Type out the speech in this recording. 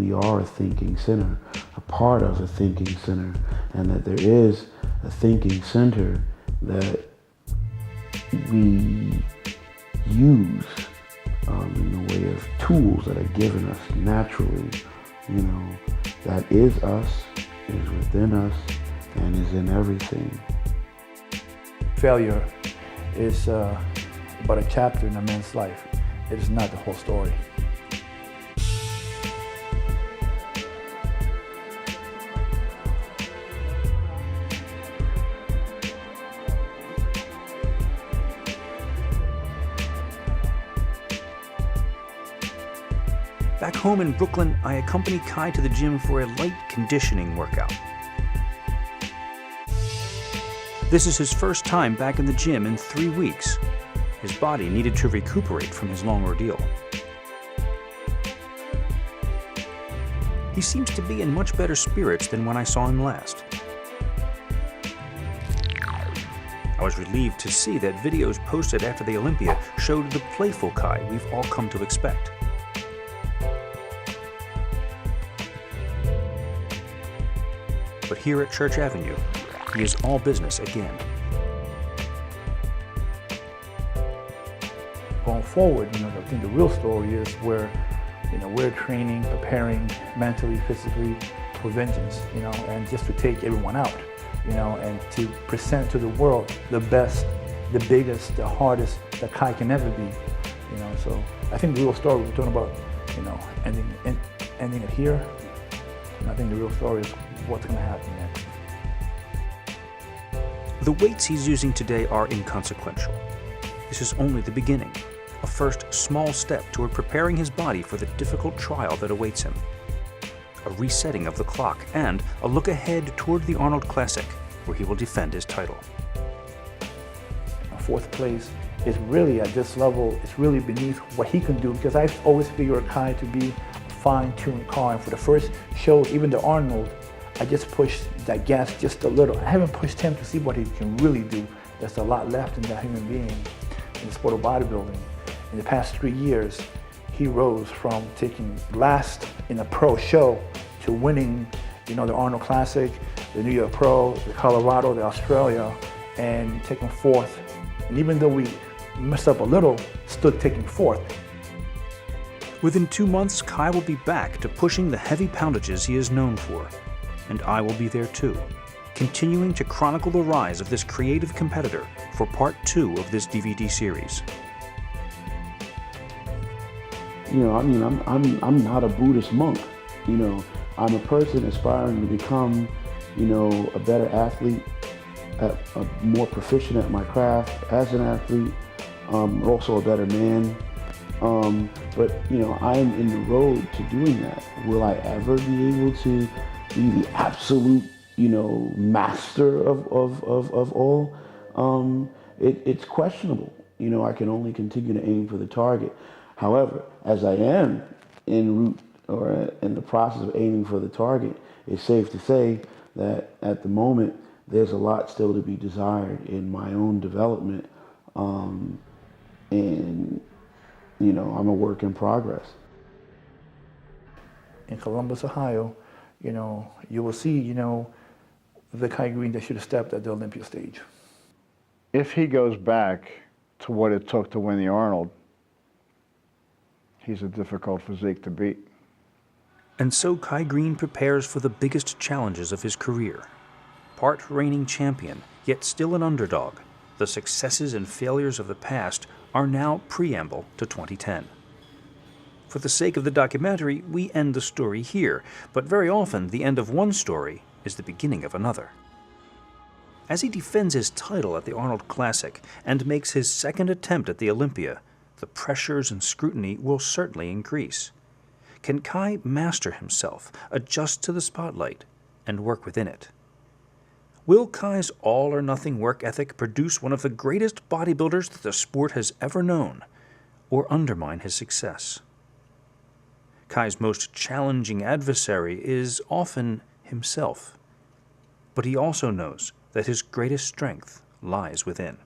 we are a thinking center, a part of a thinking center, and that there is a thinking center that we use in the way of tools that are given us naturally, that is us, is within us, and is in everything. Failure is but a chapter in a man's life. It is not the whole story. Back home in Brooklyn, I accompany Kai to the gym for a light conditioning workout. This is his first time back in the gym in 3 weeks. His body needed to recuperate from his long ordeal. He seems to be in much better spirits than when I saw him last. I was relieved to see that videos posted after the Olympia showed the playful Kai we've all come to expect. But here at Church Avenue, he is all business again. Going forward, I think the real story is where, we're training, preparing mentally, physically for vengeance, and just to take everyone out, and to present to the world the best, the biggest, the hardest that Kai can ever be, So I think the real story, we're talking about, ending it here. And I think the real story is what's going to happen next. The weights he's using today are inconsequential. This is only the beginning, a first small step toward preparing his body for the difficult trial that awaits him. A resetting of the clock and a look ahead toward the Arnold Classic, where he will defend his title. Fourth place is really at this level, it's really beneath what he can do, because I've always figured Kai to be fine-tuned car, and for the first show, even the Arnold, I just pushed that gas just a little. I haven't pushed him to see what he can really do. There's a lot left in that human being in the sport of bodybuilding. In the past 3 years, he rose from taking last in a pro show to winning, the Arnold Classic, the New York Pro, the Colorado, the Australia, and taking fourth. And even though we messed up a little, still taking fourth. Within 2 months, Kai will be back to pushing the heavy poundages he is known for. And I will be there too, continuing to chronicle the rise of this creative competitor for part 2 of this DVD series. I'm not a Buddhist monk. I'm a person aspiring to become, a better athlete, more proficient at my craft as an athlete, also a better man. But I am in the road to doing that. Will I ever be able to be the absolute, master of all? It's questionable. I can only continue to aim for the target. However, as I am en route or in the process of aiming for the target, it's safe to say that at the moment, there's a lot still to be desired in my own development. And I'm a work in progress. In Columbus, Ohio, you will see, the Kai Greene that should have stepped at the Olympia stage. If he goes back to what it took to win the Arnold, he's a difficult physique to beat. And so Kai Greene prepares for the biggest challenges of his career. Part reigning champion, yet still an underdog, the successes and failures of the past are now preamble to 2010. For the sake of the documentary, we end the story here, but very often the end of one story is the beginning of another. As he defends his title at the Arnold Classic and makes his second attempt at the Olympia, the pressures and scrutiny will certainly increase. Can Kai master himself, adjust to the spotlight, and work within it? Will Kai's all-or-nothing work ethic produce one of the greatest bodybuilders that the sport has ever known, or undermine his success? Kai's most challenging adversary is often himself, but he also knows that his greatest strength lies within.